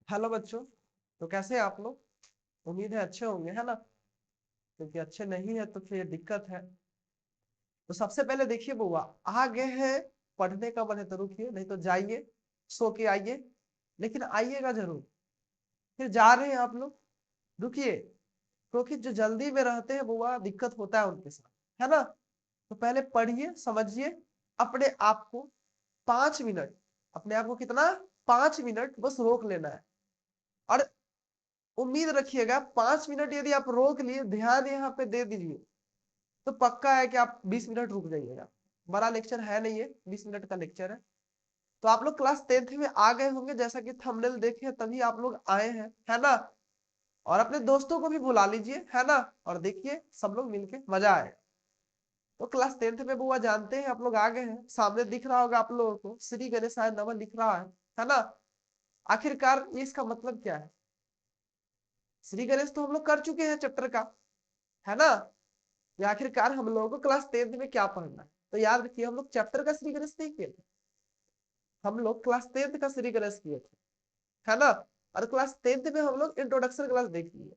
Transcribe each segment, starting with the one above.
Hello बच्चों। तो कैसे हैं आप लोग? उम्मीद है अच्छे होंगे, है ना? क्योंकि अच्छे नहीं है तो फिर दिक्कत है। तो सबसे पहले देखिए बुआ, आ गए हैं। पढ़ने का मन है तो रुकिए, नहीं तो जाइए, सो के आइए। लेकिन आइएगा जरूर। फिर जा रहे हैं आप लोग, रुकिए। क्योंकि जो जल्दी में रहते हैं बुआ, दिक्कत होता है उनके साथ, है ना? तो पहले पढ़िए, समझिए। अपने आप को 5 मिनट, अपने आप को कितना, 5 मिनट बस रोक लेना है। और उम्मीद रखिएगा 5 मिनट यदि आप रोक लिए, ध्यान यहाँ पे दे दीजिए, तो पक्का है कि आप 20 मिनट रुक जाइएगा। बड़ा लेक्चर है नहीं, है 20 मिनट का लेक्चर है। तो आप लोग क्लास 10th में आ गए होंगे, जैसा कि थंबनेल देखे तभी आप लोग आए हैं, है ना? और अपने दोस्तों को भी बुला लीजिए, है ना? और देखिए सब लोग मिलके मजा आएगा। तो क्लास 10th में बुआ जानते हैं आप लोग आ गए हैं, सामने दिख रहा होगा आप लोगों को श्री गणेशाय नमः लिख रहा है ना? आखिरकार ये इसका मतलब क्या है? श्री गणेश तो हम लोग कर चुके हैं चैप्टर का, है ना? या आखिरकार हम लोगों को क्लास 10th में क्या पढ़ना है? तो याद रखिए, हम लोग चैप्टर का श्री गणेश नहीं किए थे, हम लोग क्लास 10th का श्री गणेश किए थे, है ना? और क्लास 10th में हम लोग इंट्रोडक्शन क्लास देख लिए।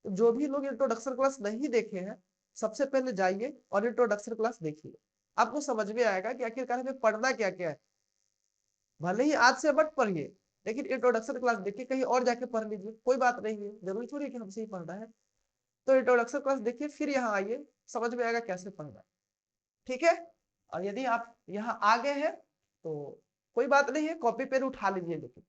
तो जो भी लोग इंट्रोडक्शन क्लास नहीं देखे हैं, सबसे पहले जाइए और इंट्रोडक्शन क्लास देखिए। आपको समझ में आएगा कि आखिरकार हमें पढ़ना क्या क्या है। भले ही आज से मत पढ़िए, लेकिन इंट्रोडक्शन क्लास देखिए, कहीं और जाके पढ़ लीजिए, कोई बात नहीं है, जरूरी थोड़ी कि हमसे ही पढ़ना है। तो इंट्रोडक्शन क्लास देखिए, फिर यहाँ आइए, समझ में आएगा कैसे पढ़ना है। ठीक है? और यदि आप यहाँ आ गए हैं तो कोई बात नहीं है, कॉपी पेन उठा लीजिए। लेकिन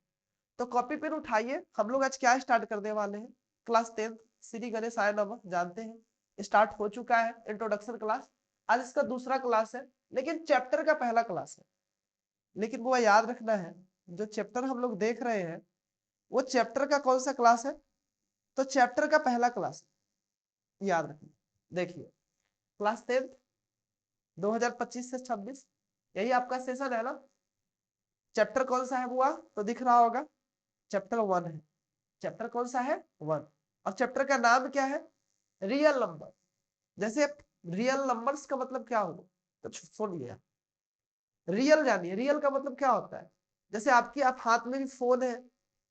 तो कॉपी पेन उठाइए, हम लोग आज क्या स्टार्ट करने वाले हैं? क्लास 10th श्री गणेश आय नमः जानते हैं, स्टार्ट हो चुका है इंट्रोडक्शन क्लास। आज इसका दूसरा क्लास है, लेकिन चैप्टर का पहला क्लास है। लेकिन वो याद रखना है, जो चैप्टर हम लोग देख रहे हैं, वो चैप्टर का कौन सा क्लास है? तो चैप्टर का पहला क्लास है, याद रखिए। देखिए, क्लास 10th 2025 से 26, यही आपका सेशन है ना? चैप्टर कौन सा है बुआ? तो दिख रहा होगा, चैप्टर 1 है। चैप्टर कौन सा है? 1। और चैप्टर का नाम क्या है? Real number. जैसे रियल नंबर्स का मतलब क्या होगा, तो सुनिए। रियल जानिए, रियल का मतलब क्या होता है? जैसे आपकी आप हाथ में भी फोन है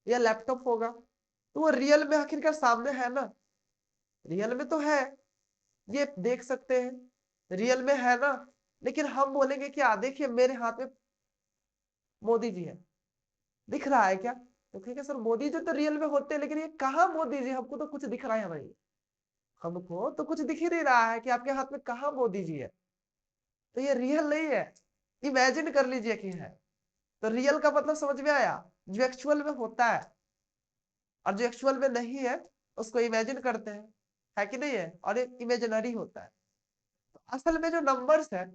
या लैपटॉप होगा, तो वो रियल में आखिरकार सामने है ना? रियल में तो है, ये देख सकते हैं, रियल में है ना? लेकिन हम बोलेंगे क्या, देखिए मेरे हाथ में मोदी जी है, दिख रहा है क्या? तो ठीक है सर, मोदी जी तो रियल में होते हैं, लेकिन ये कहाँ मोदी जी? हमको तो कुछ दिख रहा है भाई, हमको तो कुछ दिख ही नहीं रहा है कि आपके हाथ में कहाँ मोदी जी है। तो ये रियल नहीं है, इमेजिन कर लीजिए कि है। तो रियल का मतलब समझ में आया? जो एक्चुअल में होता है, और जो एक्चुअल में नहीं है उसको इमेजिन करते हैं, है कि नहीं है? और एक इमेजिनरी होता है। तो असल में जो नंबर्स है,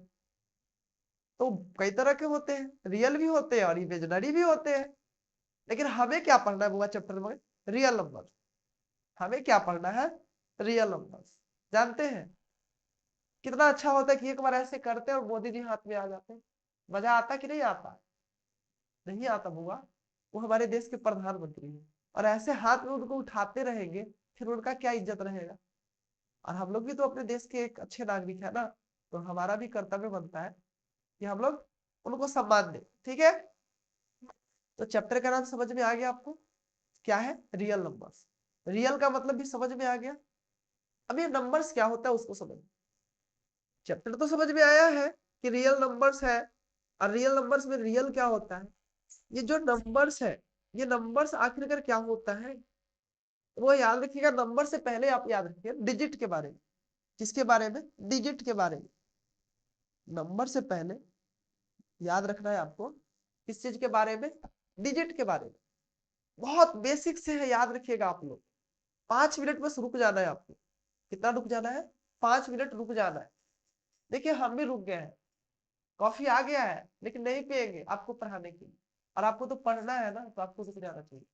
तो कई तरह के होते हैं, रियल भी होते हैं और इमेजिनरी भी होते हैं। लेकिन हमें क्या पढ़ना है बुआ चैप्टर में? Real number. हमें क्या पढ़ना है? Real numbers. जानते हैं कितना अच्छा होता है कि एक बार ऐसे करते हैं और मोदी जी हाथ में आ जाते हैं। मजा आता कि नहीं आता? नहीं आता बुआ। वो हमारे देश के प्रधानमंत्री हैं, और ऐसे हाथ में उनको उठाते रहेंगे, फिर उनका क्या इज्जत रहेगा? और हम लोग भी तो अपने देश के एक अच्छे नागरिक है ना, तो हमारा भी कर्तव्य बनता है कि हम लोग उनको सम्मान दें। ठीक है? तो चैप्टर का नाम समझ में आ गया आपको, क्या है? Real numbers. रियल का मतलब भी समझ में आ गया। अब ये नंबर्स क्या होता है उसको समझ। चैप्टर तो समझ में आया है कि रियल नंबर्स है, और रियल नंबर्स में रियल क्या होता है। ये जो नंबर्स है, ये नंबर्स आखिरकार क्या होता है, वो याद रखिएगा। नंबर से पहले आप याद रखिए डिजिट के बारे में। किसके बारे में? डिजिट के बारे में। नंबर से पहले याद रखना है आपको, किस चीज के बारे में? डिजिट के बारे में। बहुत बेसिक से है, याद रखिएगा आप लोग। 5 मिनट बस रुक जाना है आपको। कितना रुक जाना है? 5 मिनट रुक जाना है। देखिए हम भी रुक गए हैं, कॉफी आ गया है, लेकिन नहीं पिएंगे आपको पढ़ाने के लिए। और आपको तो पढ़ना है ना, तो आपको रुक जाना चाहिए,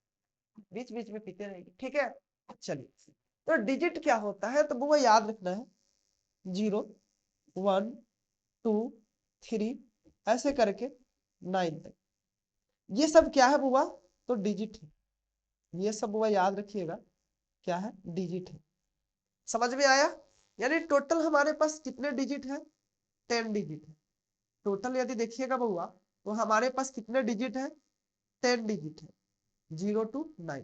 बीच बीच में पीते रहेंगे, ठीक है? चलिए, तो डिजिट क्या होता है, तो वो याद रखना है। 0, 1, 2, 3, ऐसे करके 9 तक, ये सब क्या है बुआ? तो डिजिट है। ये सब बुआ याद रखिएगा, क्या है? डिजिट है। समझ में आया? यानी टोटल हमारे पास कितने डिजिट है? 10 डिजिट है टोटल। यदि देखिएगा बुआ, तो हमारे पास कितने डिजिट है? 10 डिजिट है। 0 to 9।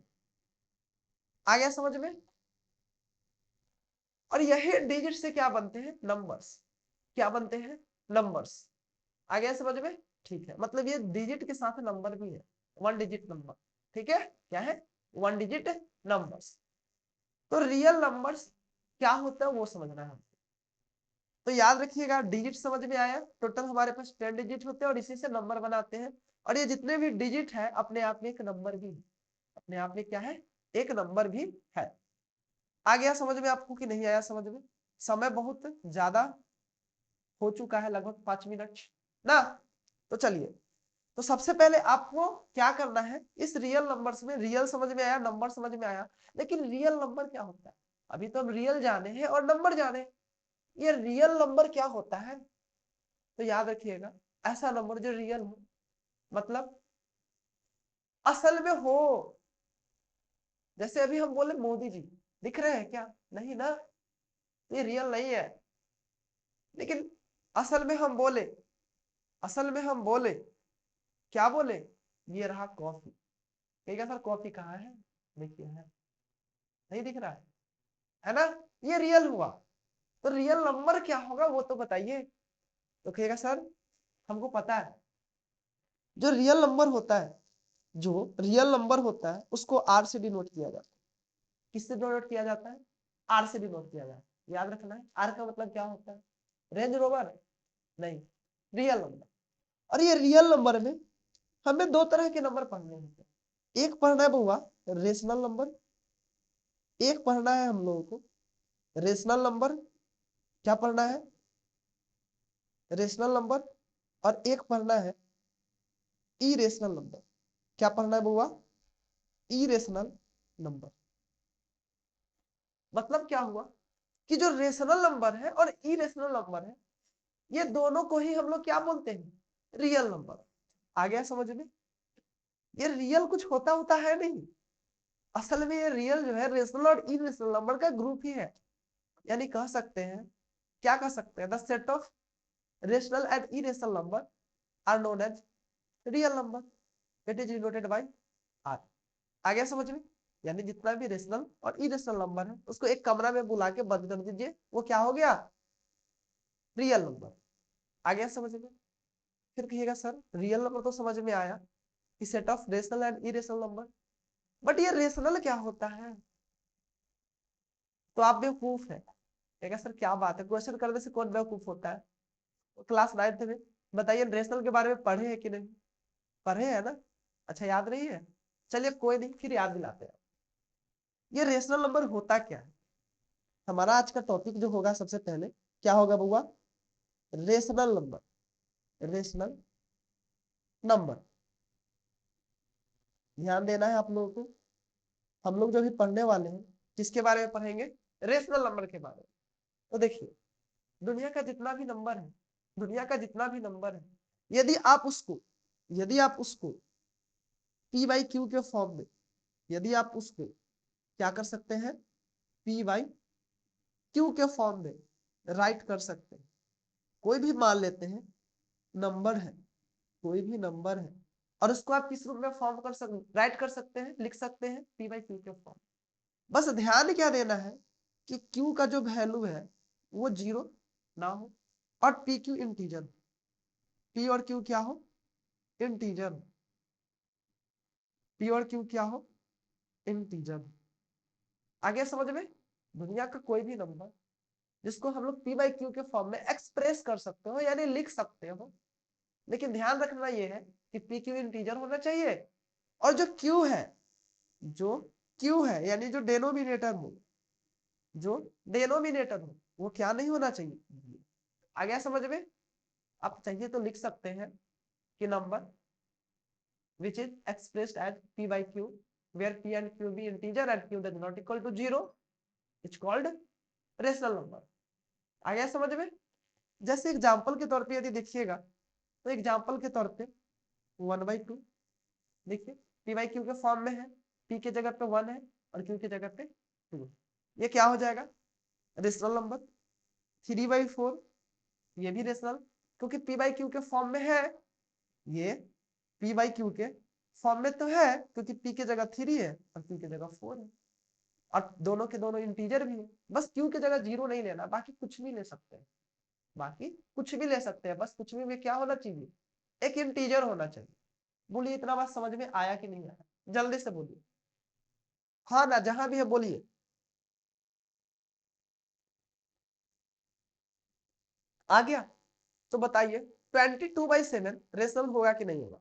आ गया समझ में? और यही डिजिट से क्या बनते हैं? नंबर्स। क्या बनते हैं? नंबर्स। आ गया समझ में? ठीक है, मतलब ये डिजिट के साथ नंबर भी है, 1 डिजिट नंबर। ठीक है, क्या है? 1 डिजिट नंबर्स। तो रियल नंबर्स क्या होता है वो समझना है। तो याद रखिएगा, डिजिट समझ में आया। टोटल हमारे पास 10 डिजिट होते हैं और इसी से नंबर बनाते हैं। और ये जितने भी डिजिट है अपने आप में एक नंबर भी है। अपने आप में क्या है? एक नंबर भी है। आ गया समझ में आपको कि नहीं आया समझ में? समय बहुत ज्यादा हो चुका है, लगभग 5 मिनट ना। तो चलिए, तो सबसे पहले आपको क्या करना है, इस रियल नंबर्स में, रियल समझ में आया, नंबर समझ में आया, लेकिन रियल नंबर क्या होता है? अभी तो हम रियल जाने हैं और नंबर जाने हैं। ये रियल नंबर क्या होता है? तो याद रखिएगा, ऐसा नंबर जो रियल हो, मतलब असल में हो। जैसे अभी हम बोले मोदी जी दिख रहे हैं क्या? नहीं ना, ये रियल नहीं है। लेकिन असल में हम बोले, असल में हम बोले, क्या बोले? ये रहा कॉफी। कहेगा सर कॉफी कहाँ है? देखिए है, नहीं दिख रहा है ना? ये रियल हुआ। तो रियल नंबर क्या होगा वो तो बताइए। तो कहेगा सर हमको पता है। जो रियल नंबर होता है, जो रियल नंबर होता है उसको आर से डिनोट किया जाता है। किससे डिनोट किया जाता है? आर से डिनोट किया जाता है। याद रखना है, आर का मतलब क्या होता है? Range rover? नहीं, रियल नंबर। और ये रियल नंबर में हमें दो तरह के नंबर पढ़ने होते हैं। एक पढ़ना है बुआ रेशनल नंबर, एक पढ़ना है हम लोगों को रेशनल नंबर। क्या पढ़ना है? Rational number. और एक पढ़ना है इरेशनल नंबर। क्या पढ़ना है बुआ? Irrational number. मतलब क्या हुआ कि जो रेशनल नंबर है और इरेशनल नंबर है, ये दोनों को ही हम लोग क्या बोलते हैं? Real number. आ गया समझ में? ये रियल कुछ होता है नहीं। असल में ये रियल जो है रेशनल और इरेशनल नंबर का ग्रुप ही है। यानी कह सकते हैं, क्या कह सकते हैं? The set of rational and irrational number are known as real number. It is denoted by R. आ गया समझ में? यानी जितना भी रेशनल और इरेशनल नंबर है उसको एक कमरा में बुला के बंद कर दीजिए, वो क्या हो गया? Real number. आ गया समझ में? फिर कहिएगा सर रियल नंबर तो समझ में आया कि set of rational and irrational number, but ये रेशनल क्या होता है? तो आप बेवकूफ है। कहेगा सर क्या बात है, क्वेश्चन करने से कौन बेवकूफ होता है? क्लास 9th में बताइए, रेशनल के बारे में पढ़े हैं कि नहीं? पढ़े हैं ना? अच्छा याद नहीं है, चलिए कोई नहीं, फिर याद दिलाते हैं। ये रेशनल नंबर होता क्या है? हमारा आज का टॉपिक जो होगा सबसे पहले क्या होगा बुआ? Rational number. Rational number. ध्यान देना है आप लोगों को। हम लोग जो भी पढ़ने वाले हैं किसके बारे में पढ़ेंगे? रेशनल नंबर के बारे में। तो देखिए, दुनिया का जितना भी नंबर है, दुनिया का जितना भी नंबर है, यदि आप उसको, यदि आप उसको पी बाई क्यू के फॉर्म में, यदि आप उसको क्या कर सकते हैं? पी बाई क्यू के फॉर्म में राइट कर सकते हैं। कोई भी मान लेते हैं नंबर है, कोई भी नंबर है, और उसको आप किस रूप में फॉर्म कर सकते, राइट कर सकते हैं, लिख सकते हैं पी बाई क्यू के फॉर्म। बस ध्यान क्या देना है कि क्यू का जो वैल्यू है वो 0 ना हो और पी क्यू इंटीजर, पी और क्यू क्या हो? इंटीजर। पी और क्यू क्या हो? इंटीजर। आगे समझ में? दुनिया का कोई भी नंबर जिसको हम लोग पी बाई क्यू के फॉर्म में एक्सप्रेस कर सकते हो, यानी लिख सकते हो, लेकिन ध्यान रखना यह है कि पी क्यू इंटीजर होना चाहिए। और जो क्यू है, जो क्यू है यानी जो डेनोमिनेटर हो, जो डेनोमिनेटर हो वो क्या नहीं होना चाहिए? आ गया समझ में? आप चाहिए तो लिख सकते हैं कि number which is expressed as p by q where p and q be integer and q does not equal to 0, it's called rational number। आ गया समझ में? जैसे एग्जांपल के तौर पे यदि देखिएगा, तो एग्जांपल के तौर पे 1/2, देखिए p by q के फॉर्म में है, p के जगह पे 1 है और q की जगह पे 2। ये क्या हो जाएगा? Rational number. 3/4, ये भी रेशनल, क्योंकि p by q के फॉर्म में है, ये p by q के फॉर्म में तो है क्योंकि p की जगह 3 है और q की जगह 4 है और दोनों के दोनों इंटीजर भी है। बस q की जगह 0 नहीं लेना, बाकी कुछ भी ले सकते हैं, बाकी कुछ भी ले सकते हैं, बस कुछ भी में क्या होना चाहिए, एक इंटीजर होना चाहिए। बोलिए इतना बात समझ में आया कि नहीं आया, जल्दी से बोलिए, हाँ ना, जहां भी है बोलिए। आ गया? तो बताइए 22/7 रेशनल होगा कि नहीं होगा,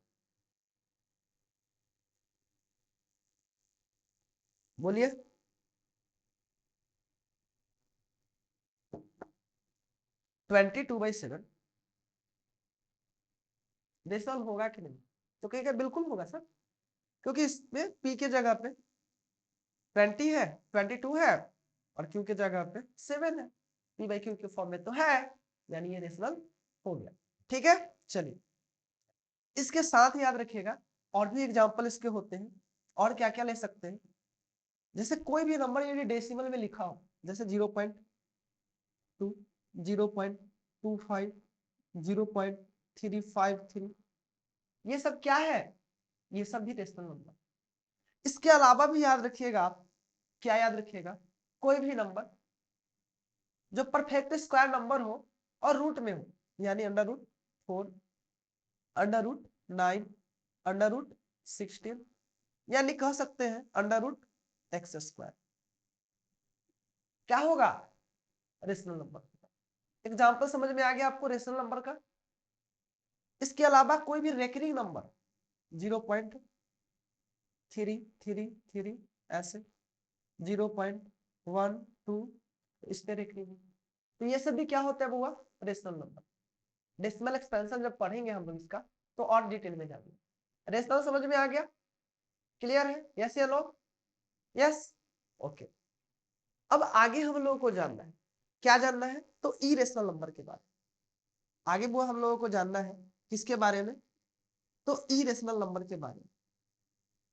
बोलिए। 22/7 रेशनल होगा कि नहीं, तो कहेगा बिल्कुल होगा सर, क्योंकि इसमें p की जगह पे 20 है, 22 है और q की जगह पे 7 है, p/q के फॉर्म में तो है, यानी ये रेशनल हो गया। ठीक है, चलिए इसके साथ याद रखिएगा और भी एग्जांपल इसके होते हैं, और क्या क्या ले सकते हैं। जैसे कोई भी नंबर यदि डेसिमल में लिखा हो, जैसे 0.2, 0.25, 0.353, ये सब क्या है, ये सब भी रेशनल नंबर। इसके अलावा भी याद रखिएगा आप, क्या याद रखिएगा, कोई भी नंबर जो परफेक्ट स्क्वायर नंबर हो और रूट में हो, यानी √4, √9, √16, यानी कह सकते हैं √x², क्या होगा, रेशनल नंबर। एग्जाम्पल समझ में आ गया आपको रेशनल नंबर का। इसके अलावा कोई भी रेकरिंग नंबर 0.333 ऐसे 0.12 इस पे रेकरिंग, तो ये सब भी क्या होता है बुआ, रेशनल नंबर। डेसिमल एक्सपेंशन जब पढ़ेंगे हम लोग इसका तो और डिटेल में जाएंगे। रेशनल समझ में आ गया, क्लियर है, यस या नो, यस, ओके। अब आगे हम लोगों को जानना है, क्या जानना है, तो इरेशनल नंबर के बारे में आगे वो हम लोगों को जानना है, किसके बारे में, तो इरेशनल नंबर के बारे में।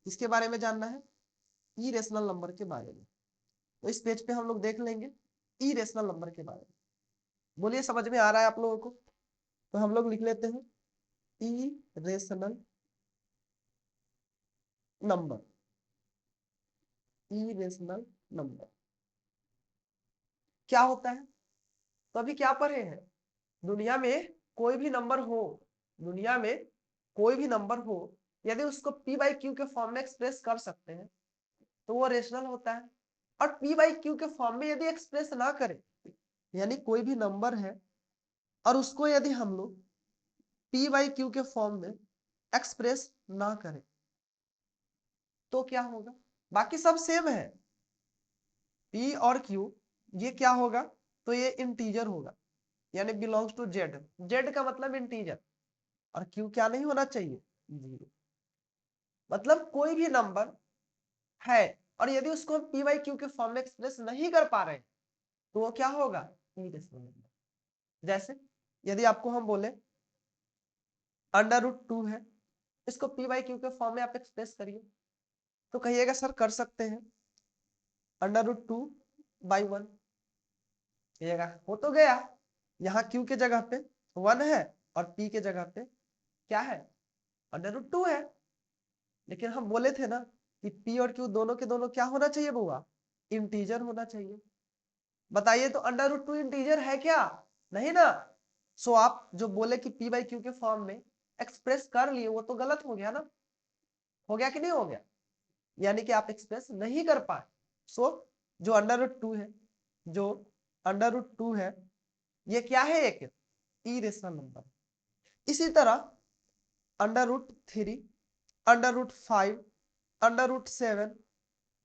किसके बारे में जानना है, इरेशनल नंबर के बारे में। तो इस पेज पे हम लोग देख लेंगे इरेशनल नंबर के बारे में। बोलिए समझ में आ रहा है आप लोगों को, तो हम लोग लिख लेते हैं इरेशनल नंबर। इरेशनल नंबर क्या होता है, तो अभी क्या पढ़े हैं, दुनिया में कोई भी नंबर हो, दुनिया में कोई भी नंबर हो, यदि उसको p/q के फॉर्म में एक्सप्रेस कर सकते हैं तो वो रेशनल होता है। और p/q के फॉर्म में यदि एक्सप्रेस ना करे, यानी कोई भी नंबर है और उसको यदि हम लोग p/q के फॉर्म में एक्सप्रेस ना करें तो क्या होगा, बाकी सब सेम है, p और q ये क्या होगा, तो ये इंटीजर होगा, यानी बिलोंग्स टू जेड, जेड का मतलब इंटीजर, और क्यू क्या नहीं होना चाहिए, 0। मतलब कोई भी नंबर है और यदि उसको हम p/q के फॉर्म में एक्सप्रेस नहीं कर पा रहे तो वो क्या होगा, इरेशनल नंबर। जैसे यदि आपको हम बोले √2 है, इसको p/q के फॉर्म में आप एक्सप्रेस करिए, तो कहिएगा सर कर सकते हैं, √2/1 कहिएगा, हो तो गया, यहाँ q के जगह पे 1 है और p के जगह पे क्या है, √2 है। लेकिन हम बोले थे ना कि p और q दोनों के दोनों क्या होना चाहिए बुआ, इंटीजर होना चाहिए। बताइए तो √2 इंटीजर है क्या, नहीं ना। सो आप जो बोले कि p/q के फॉर्म में एक्सप्रेस कर लिए वो तो गलत हो गया ना, हो गया कि नहीं हो गया, यानी कि आप एक्सप्रेस नहीं कर पाए। सो जो √2 है, जो √2 है ये क्या है, एक इरेशनल नंबर। इसी तरह √3, √5, √7,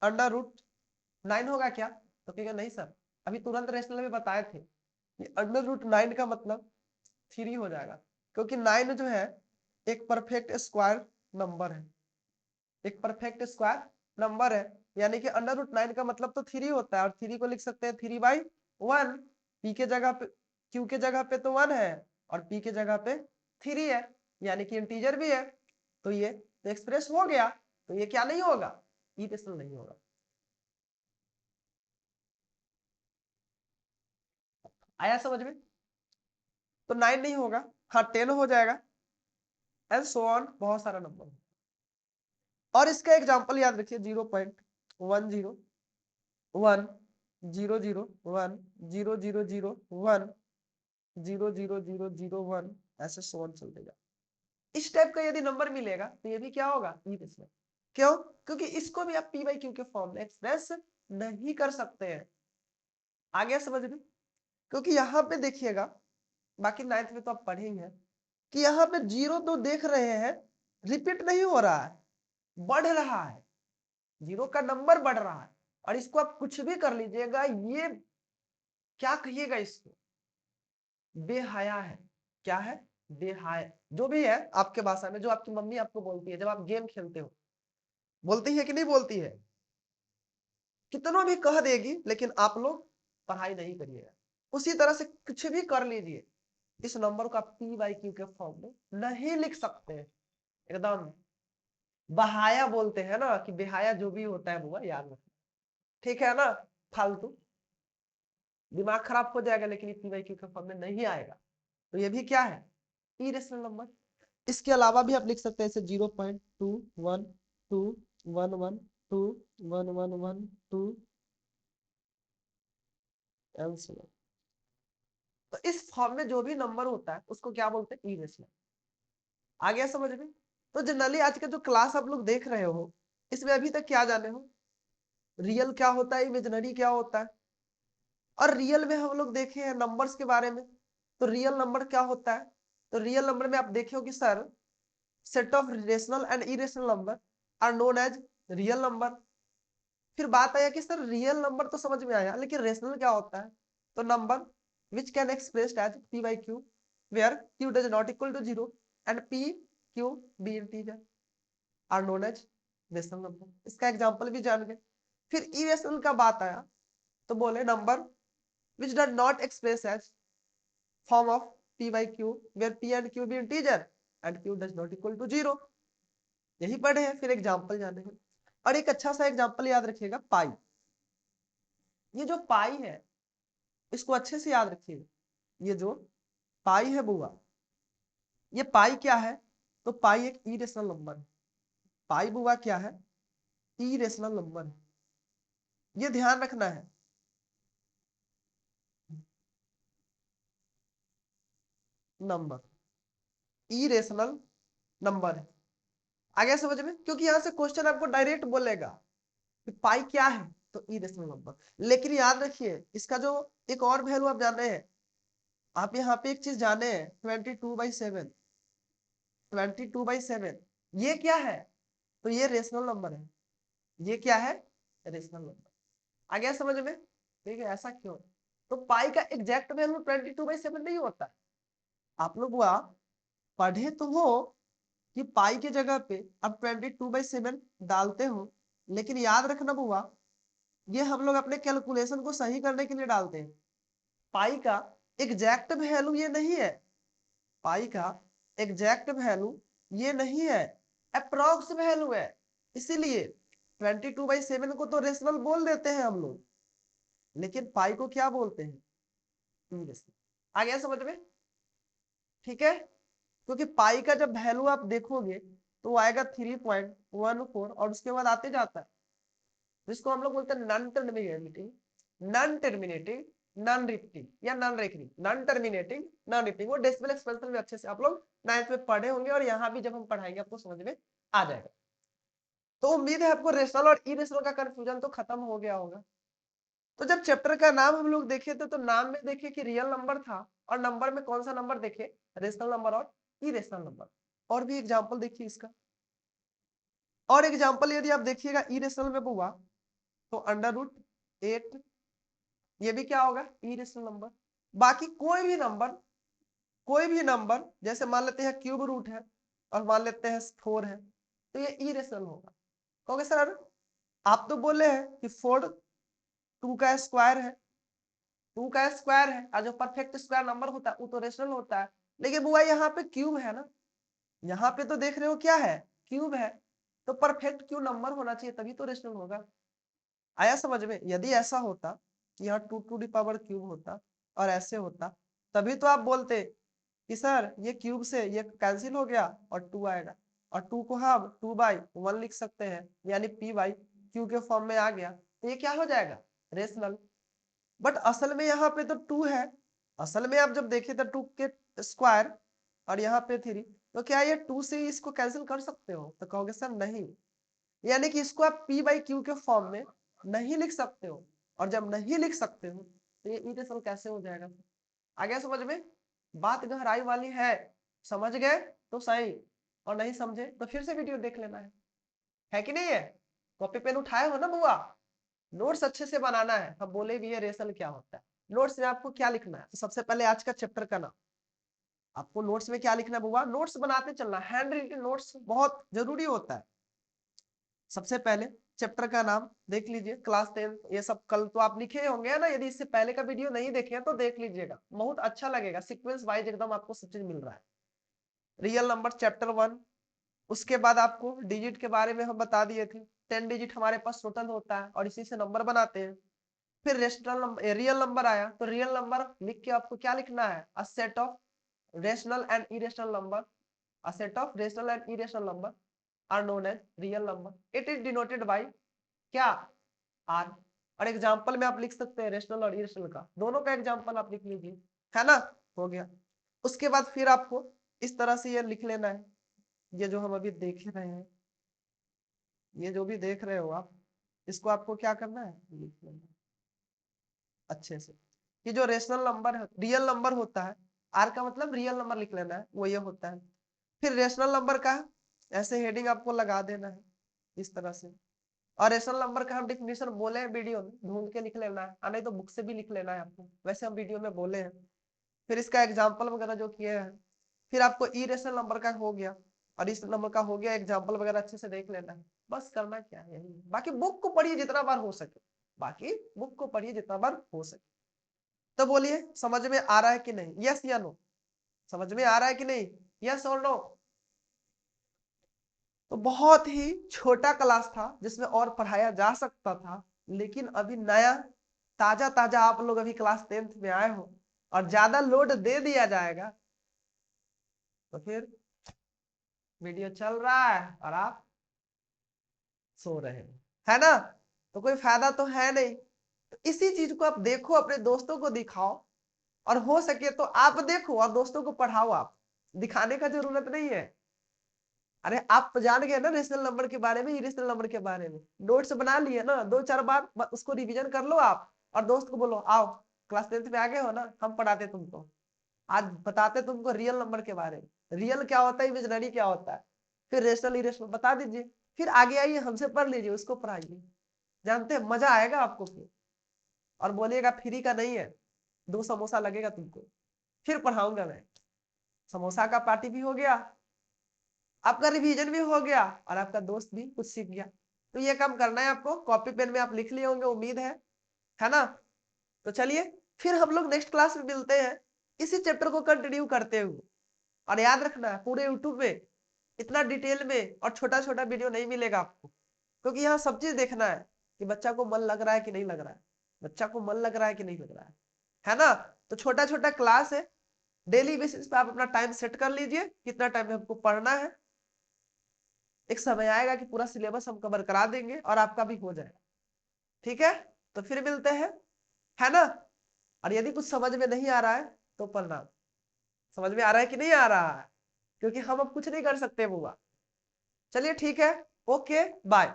√9 होगा क्या, तो कहेगा नहीं सर, अभी तुरंत रेशनल में बताए थे कि √9 का मतलब 3 हो जाएगा, क्योंकि 9 जो है एक परफेक्ट स्क्वायर नंबर है, एक परफेक्ट स्क्वायर नंबर है, यानी कि √9 का मतलब तो 3 होता है, और 3 को लिख सकते हैं 3/1, p के जगह पे, q के जगह पे तो 1 है और p के जगह पे 3 है, यानी कि इंटीजर भी है, तो ये तो एक्सप्रेस हो गया, तो ये क्या नहीं होगा, इरेशनल नहीं होगा। आया समझ में, तो 9 नहीं होगा, हाँ 10 हो जाएगा, एंड सो ऑन, बहुत सारा नंबर। और इसका एग्जांपल याद रखिए 0.10 1 0 0 1 0 0 0 1 0 0 0 0 1 ऐसे सोन चलते जाए। इस टाइप का यदि नंबर मिलेगा तो ये भी क्या होगा इरेशनल। क्यों? क्योंकि इसको भी आप पी बाई क्यू के फॉर्म में एक्सप्रेस नहीं कर सकते हैं। आ गया समझ में? क्योंकि यहाँ पे देखिएगा, बाकी 9th में तो आप पढ़े ही हैं कि यहाँ पे 0 तो देख रहे हैं रिपीट नहीं हो रहा है, बढ़ रहा है, 0 का नंबर बढ़ रहा है। और इसको आप कुछ भी कर लीजिएगा, ये क्या कहिएगा इसको, बेहया है। क्या है? बेहया। जो भी है आपके भाषा में, जो आपकी मम्मी आपको बोलती है जब आप गेम खेलते हो, बोलती है कि नहीं बोलती है? कितना भी कह देगी लेकिन आप लोग पढ़ाई नहीं करिएगा। उसी तरह से कुछ भी कर लीजिए, इस नंबर को आप पी बाई क्यू के फॉर्म में नहीं लिख सकते। एकदम बहाया बोलते हैं ना, कि बेहाया जो भी होता है बुआ याद रखना, ठीक है ना? फालतू दिमाग खराब हो जाएगा, लेकिन पी बाई क्यू के फॉर्म में नहीं आएगा। तो ये भी क्या है? Irrational number. इसके अलावा भी आप लिख सकते हैं, जैसे 0.21211211112 एल्सियम। तो इस फॉर्म में जो भी नंबर होता है उसको क्या बोलते हैं? इरेशनल। आ गया समझ में? तो जनरली आज का जो क्लास आप लोग देख रहे हो, इसमें अभी तक क्या जाने हो? रियल क्या होता है, इमेजिनरी क्या होता है। और रियल में हम लोग देखे हैं नंबर्स के बारे में। तो रियल नंबर क्या होता है? तो रियल नंबर में आप देखे हो कि sir, set of rational and irrational number are known as real number. फिर बात आया कि सर रियल नंबर तो समझ में आया, लेकिन रेशनल क्या होता है? तो number which can expressed as p by q where q does not equal to 0 and p q be integer are known as rational number. इसका एग्जांपल भी जान गए। फिर इरेशनल का बात आया तो बोले number which does not express as form of p by q where p and q be integer and q does not equal to 0। यही पढ़े हैं, फिर एग्जांपल जाने हैं। और एक अच्छा सा एग्जांपल याद रखिएगा, पाई। ये जो पाई है इसको अच्छे से याद रखिएगा। ये जो पाई है बुआ, ये पाई क्या है? तो पाई एक इरेशनल नंबर है। पाई बुआ क्या है? इरेशनल नंबर है। ये ध्यान रखना है। नंबर इरेशनल नंबर है। आ गया समझ में? क्योंकि यहां से क्वेश्चन आपको डायरेक्ट बोलेगा कि पाई क्या है, तो इरेशनल नंबर। लेकिन याद रखिए, इसका जो एक और वैल्यू आप जान रहे हैं, आप यहाँ पे एक चीज जाने हैं, 22/7। 22/7 ये क्या है? तो ये रेशनल नंबर है। ये क्या है? Rational number. आ गया समझ में? ठीक है, ऐसा क्यों? तो पाई का एग्जैक्ट वैल्यू 22/7 नहीं होता। आप लोग वह पढ़े तो हो कि पाई के जगह पे अब 22/7 डालते हो, लेकिन याद रखना बुआ, ये हम लोग अपने कैलकुलेशन को सही करने के लिए डालते हैं। पाई का एग्जैक्ट वैल्यू ये नहीं है। पाई का एग्जैक्ट वैल्यू ये नहीं है, अप्रोक्स वैल्यू है। इसीलिए 22/7 को तो रेशनल बोल देते हैं हम लोग, लेकिन पाई को क्या बोलते हैं? इरेशनल। आ गया समझ में? ठीक है। क्योंकि पाई का जब वैल्यू आप देखोगे तो वो आएगा 3.14 और उसके बाद आते जाता है, जिसको हम लोग बोलते हैं non terminating, non terminating, non repeating या non recurring. Non terminating, non repeating, वो डेसिमल एक्सपेंशन में अच्छे से आप लोग 9th में पढ़े होंगे, और यहाँ भी जब हम पढ़ाएंगे आपको समझ में आ जाएगा। तो उम्मीद है आपको रेशनल और इरेशनल का कंफ्यूजन तो खत्म हो गया होगा। तो जब चैप्टर का नाम हम लोग देखे थे, तो नाम में देखे कि रियल नंबर था, और नंबर में कौन सा नंबर देखे? रेशनल नंबर और इरेशनल नंबर। और भी एग्जाम्पल देखिए इसका। और एग्जाम्पल यदि आप देखिएगा इरेशनल में हुआ तो √8, ये भी क्या होगा? Irrational number. बाकी कोई भी नंबर जैसे मान लेते हैं क्यूब रूट है और मान लेते हैं 4 है, तो ये इरेशनल होगा। कहोगे सर आप तो बोले हैं कि 4 2 का स्क्वायर है, 2 का स्क्वायर है, और जो परफेक्ट स्क्वायर नंबर होता है वो तो रेशनल होता है। लेकिन बुआ यहाँ पे क्यूब है ना, यहाँ पे तो देख रहे हो क्या है? क्यूब है। तो परफेक्ट क्यूब नंबर होना चाहिए, तभी तो रेशनल होगा। आया समझ में? यदि ऐसा होता कि यहाँ 2 टू द पावर क्यूब होता और ऐसे होता, तभी तो आप बोलते कि सर ये क्यूब से ये कैंसिल हो गया और 2 आएगा, और 2 को हम 2/1 लिख सकते हैं, यानी p/q के फॉर्म में आ गया। तो ये क्या हो जाएगा, रेशनल। बट असल में यहाँ पे तो 2 है, असल में आप जब देखें तो 2 के स्क्वायर और यहाँ पे 3, तो क्या ये 2 से इसको कैंसिल कर सकते हो, तो कहोगे सर नहीं, यानी कि इसको आप p/q के फॉर्म में नहीं लिख सकते हो। और जब नहीं लिख सकते हो तो ये इरेशनल कैसे हो जाएगा। आ गया समझ में, बात गहराई वाली है, समझ गए तो सही, और नहीं समझे तो फिर से वीडियो देख लेना है कि नहीं है। कॉपी पेन उठाए हो ना बुआ, नोट्स अच्छे से बनाना है। हम बोले भी है रेशनल क्या होता है। नोट्स में आपको क्या लिखना है, तो सबसे पहले आज का चैप्टर का नाम, आपको नोट्स में क्या लिखना है बुआ, नोट्स बनाते चलना, हैंड रिटन नोट्स बहुत जरूरी होता है। सबसे पहले चैप्टर का नाम देख लीजिए, क्लास 10, ये सब कल तो आप लिखे होंगे ना, यदि इससे पहले का वीडियो नहीं देखे तो देख लीजिएगा, बहुत अच्छा लगेगा, सीक्वेंस वाइज एकदम आपको सब चीज मिल रहा है। रियल नंबर चैप्टर 1, उसके बाद आपको डिजिट के बारे में हम बता दिए थे, 10 डिजिट हमारे पास टोटल होता है और इसी से नंबर बनाते हैं। फिर रेशनल नंबर, रियल नंबर आया, तो रियल नंबर लिख के आपको क्या लिखना है, a set of rational and irrational number, a set of rational and irrational number are known as real number. It is denoted by क्या, r। और एग्जांपल में आप लिख सकते हैं रेशनल और इरेशनल का, दोनों का एग्जांपल आप लिख लीजिए, है ना, हो गया। उसके बाद फिर आपको इस तरह से ये लिख लेना है, ये जो हम अभी देख रहे हैं, ये जो भी देख रहे हो आप, इसको आपको क्या करना है, लिख लेना अच्छे से, कि जो रेशनल नंबर है, रियल नंबर होता है, आर का मतलब रियल नंबर लिख लेना है, वो ये होता है। फिर रेशनल नंबर का ऐसे हेडिंग आपको लगा देना है इस तरह से, और रेशनल नंबर का हम डिफिनेशन बोले हैं वीडियो में, ढूंढ के लिख लेना है, नहीं तो बुक से भी लिख लेना है आपको, वैसे हम वीडियो में बोले हैं। फिर इसका एग्जाम्पल वगैरह जो किए हैं, फिर आपको ई रेशनल नंबर का हो गया और इस नंबर का हो गया, एग्जाम्पल वगैरह अच्छे से देख लेना है, बस करना क्या है यही। बाकी बुक को पढ़िए जितना बार हो सके, बाकी बुक को पढ़िए जितना बार हो सके। तो बोलिए समझ में आ रहा है कि नहीं, यस या नो, समझ में आ रहा है कि नहीं, यस और नो। तो बहुत ही छोटा क्लास था जिसमें और पढ़ाया जा सकता था, लेकिन अभी नया ताजा ताजा आप लोग अभी क्लास 10th में आए हो और ज्यादा लोड दे दिया जाएगा तो फिर वीडियो चल रहा है और आप सो रहे हैं, है ना, तो कोई फायदा तो है नहीं। तो इसी चीज को आप देखो, अपने दोस्तों को दिखाओ, और हो सके तो आप देखो और दोस्तों को पढ़ाओ, आप दिखाने का जरूरत नहीं है। अरे आप जान गए ना रेशनल नंबर के बारे में, इरेशनल नंबर के बारे में, नोट्स बना लिए ना, 2-4 बार उसको रिवीजन कर लो आप, और दोस्त को बोलो आओ क्लास 10th में आ गए हो ना, हम पढ़ाते तुमको, आज बताते तुमको रियल नंबर के बारे में, रियल क्या होता है, इमेजिनरी क्या होता है, फिर रेशनल इरेशनल बता दीजिए, फिर आगे आइए हमसे पढ़ लीजिए, उसको पढ़ाइए, जानते हैं मजा आएगा आपको फिर। और बोलिएगा फ्री का नहीं है, 2 समोसा लगेगा तुमको, फिर पढ़ाऊंगा मैं। समोसा का पार्टी भी हो गया, आपका रिवीजन भी हो गया, और आपका दोस्त भी कुछ सीख गया। तो ये काम करना है आपको, कॉपी पेन में आप लिख लिए होंगे उम्मीद है ना। तो चलिए फिर हम लोग नेक्स्ट क्लास में मिलते हैं, इसी चैप्टर को कंटिन्यू करते हुए। और याद रखना है पूरे यूट्यूब में इतना डिटेल में और छोटा छोटा वीडियो नहीं मिलेगा आपको, क्योंकि यहाँ सब चीज देखना है कि बच्चा को मन लग रहा है कि नहीं लग रहा है, बच्चा को मन लग रहा है कि नहीं लग रहा है ना। तो छोटा छोटा क्लास है, डेली बेसिस पे आप अपना टाइम सेट कर लीजिए, कितना टाइम में हमको पढ़ना है। एक समय आएगा कि पूरा सिलेबस हम कवर करा देंगे और आपका भी हो जाएगा, ठीक है। तो फिर मिलते हैं, है ना। और यदि कुछ समझ में नहीं आ रहा है तो प्रणाम, समझ में आ रहा है कि नहीं आ रहा है, क्योंकि हम अब कुछ नहीं कर सकते बुआ। चलिए ठीक है, ओके बाय।